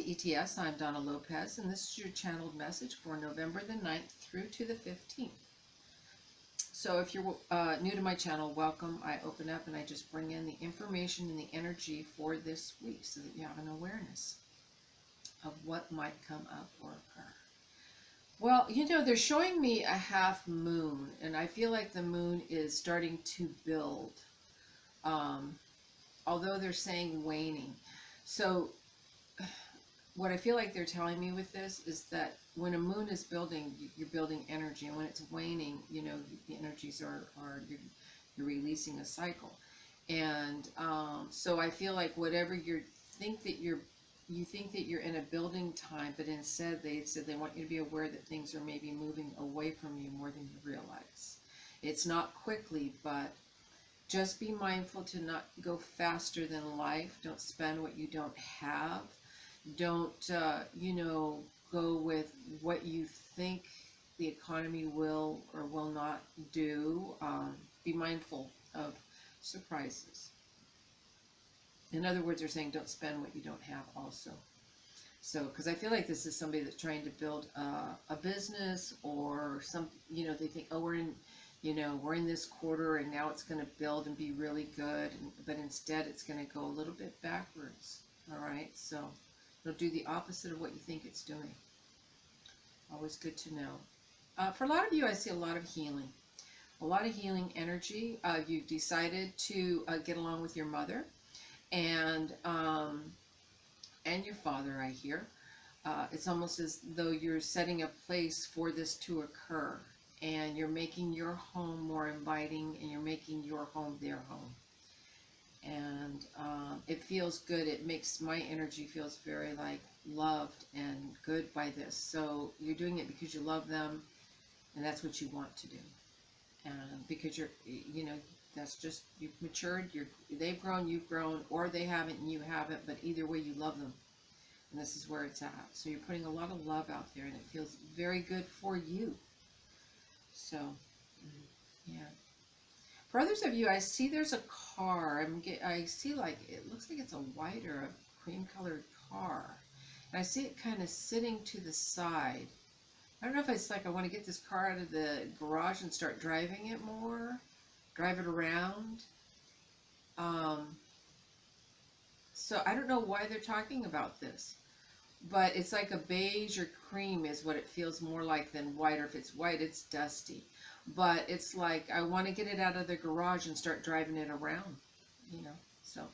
to ETS. I'm Donna Lopez, and this is your channeled message for November the 9th through to the 15th. So if you're new to my channel, welcome. I open up and I just bring in the information and the energy for this week so that you have an awareness of what might come up or occur. Well, you know, they're showing me a half moon, and I feel like the moon is starting to build, although they're saying waning. So what I feel like they're telling me with this is that when a moon is building, you're building energy, and when it's waning, you know, the energies are you're releasing a cycle. And so I feel like whatever you think that you're in a building time, but instead they said they want you to be aware that things are maybe moving away from you more than you realize. It's not quickly, but just be mindful to not go faster than life. Don't spend what you don't have. Don't, you know, go with what you think the economy will or will not do. Be mindful of surprises. In other words, they're saying don't spend what you don't have also. So, because I feel like this is somebody that's trying to build a business or some, you know, they think, oh, we're in this quarter and now it's going to build and be really good. But instead it's going to go a little bit backwards. All right. So it'll do the opposite of what you think it's doing. Always good to know. For a lot of you, I see a lot of healing. A lot of healing energy. You've decided to get along with your mother and your father, I hear. It's almost as though you're setting a place for this to occur, and you're making your home more inviting, and you're making your home their home. And it feels good. It makes my energy feels very like loved and good by this. So you're doing it because you love them, and that's what you want to do. And because you're, you know, that's just, you've matured, they've grown, you've grown, or they haven't and you haven't, but either way you love them. And this is where it's at. So you're putting a lot of love out there, and it feels very good for you. So, yeah. For others of you, I see there's a car. I see like, it looks like it's a white or a cream colored car. And I see it kind of sitting to the side. I don't know if it's like I want to get this car out of the garage and start driving it more. Drive it around. So I don't know why they're talking about this. But it's like a beige or cream is what it feels more like than white. Or if it's white, it's dusty. But it's like I want to get it out of the garage and start driving it around, you know. So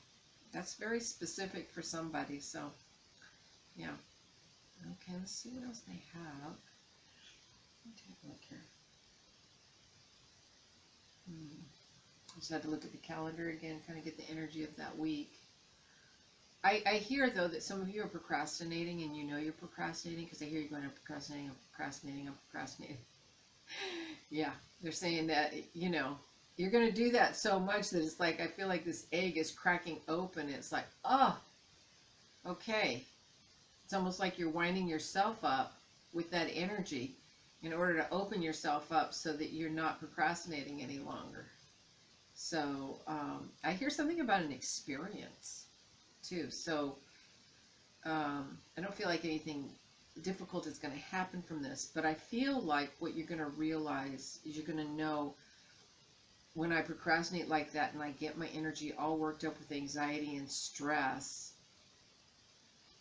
that's very specific for somebody. So, yeah. Okay, let's see what else they have. Let me take a look here. Just had to look at the calendar again, kind of get the energy of that week. I hear, though, that some of you are procrastinating, and you know you're procrastinating, because I hear you going, I'm procrastinating, I'm procrastinating, I'm procrastinating. Yeah, they're saying that, you know, you're going to do that so much that it's like, I feel like this egg is cracking open. It's like, oh, okay. It's almost like you're winding yourself up with that energy in order to open yourself up so that you're not procrastinating any longer. So I hear something about an experience too. So I don't feel like anything difficult is going to happen from this, but I feel like what you're going to realize is you're going to know when I procrastinate like that and I get my energy all worked up with anxiety and stress,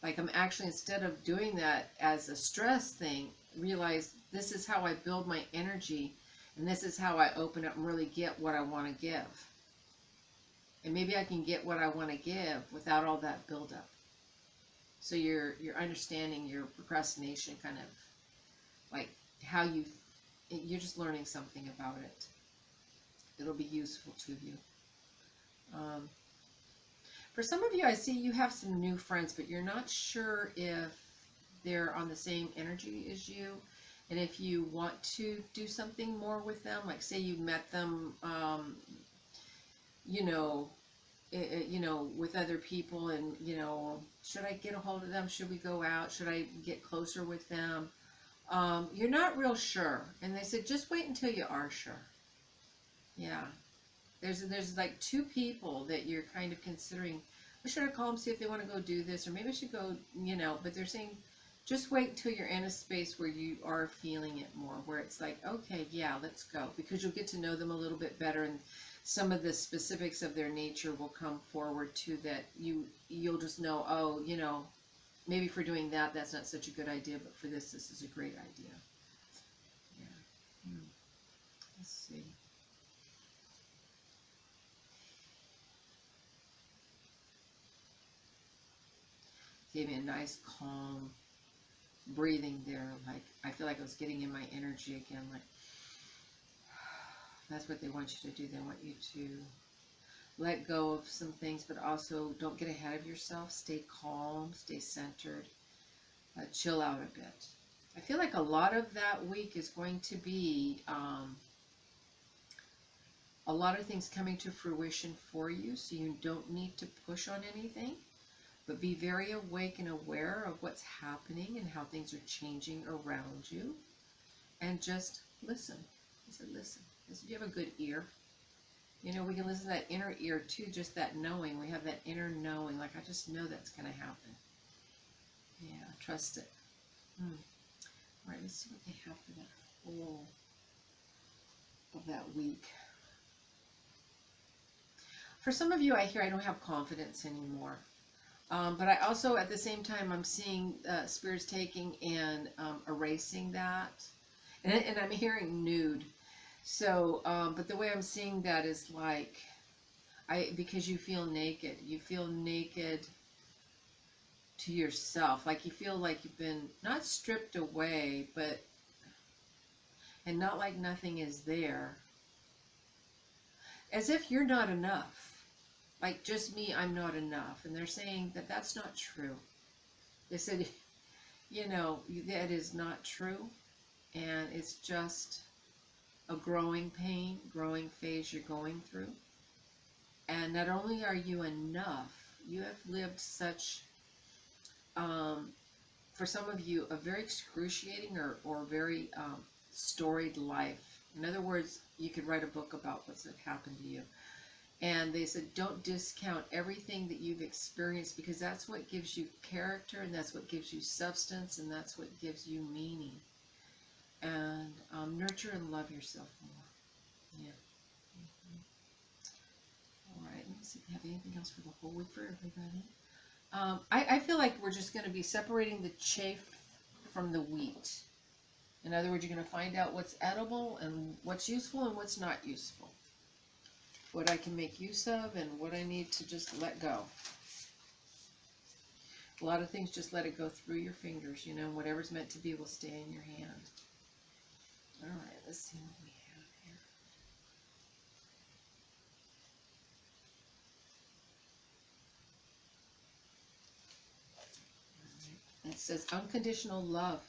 like I'm actually, instead of doing that as a stress thing, realize this is how I build my energy, and this is how I open up and really get what I want to give. And maybe I can get what I want to give without all that buildup. So you're understanding your procrastination, kind of like how you're just learning something about it. It'll be useful to you. For some of you, I see you have some new friends, but you're not sure if they're on the same energy as you, and if you want to do something more with them. Like, say you met them, you know, with other people, and, you know, should I get a hold of them? Should we go out? Should I get closer with them? You're not real sure. And they said, just wait until you are sure. Yeah. There's like two people that you're kind of considering should I call them, see if they want to go do this, or maybe I should go, you know, but they're saying just wait until you're in a space where you are feeling it more, where it's like, okay, yeah, let's go, because you'll get to know them a little bit better, and some of the specifics of their nature will come forward too, that you'll just know, oh, you know, maybe for doing that, that's not such a good idea, but for this is a great idea. Yeah. Let's see. Gave me a nice calm breathing there. Like, I feel like I was getting in my energy again. Like, that's what they want you to do. They want you to let go of some things, but also don't get ahead of yourself. Stay calm, stay centered, chill out a bit. I feel like a lot of that week is going to be a lot of things coming to fruition for you, so you don't need to push on anything, but be very awake and aware of what's happening and how things are changing around you, and just listen. I said listen. If you have a good ear, you know, we can listen to that inner ear too, just that knowing. We have that inner knowing, like, I just know that's going to happen. Yeah, trust it. All right, let's see what they have for that whole of that week. For some of you, I hear I don't have confidence anymore. But I also, at the same time, I'm seeing spirits taking and erasing that. And I'm hearing nude. So, but the way I'm seeing that is like, because you feel naked. You feel naked to yourself. Like you feel like you've been, not stripped away, but, and not like nothing is there. As if you're not enough. Like, just me, I'm not enough. And they're saying that that's not true. They said, you know, that is not true. And it's just a growing pain, growing phase you're going through. And not only are you enough, you have lived such, for some of you, a very excruciating or very storied life. In other words, you could write a book about what's happened to you. And they said, don't discount everything that you've experienced, because that's what gives you character, and that's what gives you substance, and that's what gives you meaning. And nurture and love yourself more. Yeah. All right, let me see if we have anything else for the whole week for everybody. I feel like we're just going to be separating the chaff from the wheat. In other words, you're going to find out what's edible and what's useful and what's not useful. What I can make use of and what I need to just let go. A lot of things, just let it go through your fingers, you know, whatever's meant to be will stay in your hand. All right, let's see what we have here. All right. It says, unconditional love.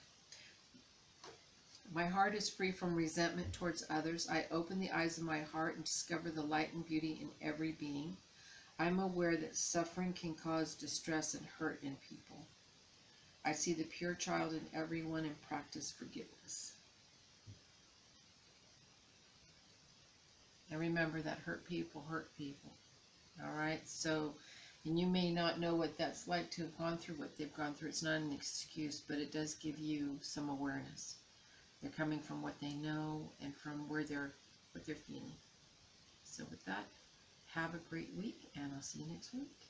My heart is free from resentment towards others. I open the eyes of my heart and discover the light and beauty in every being. I'm aware that suffering can cause distress and hurt in people. I see the pure child in everyone and practice forgiveness. And remember that hurt people hurt people. All right? So, and you may not know what that's like to have gone through what they've gone through. It's not an excuse, but it does give you some awareness. They're coming from what they know and from what they're feeling. So with that, have a great week, and I'll see you next week.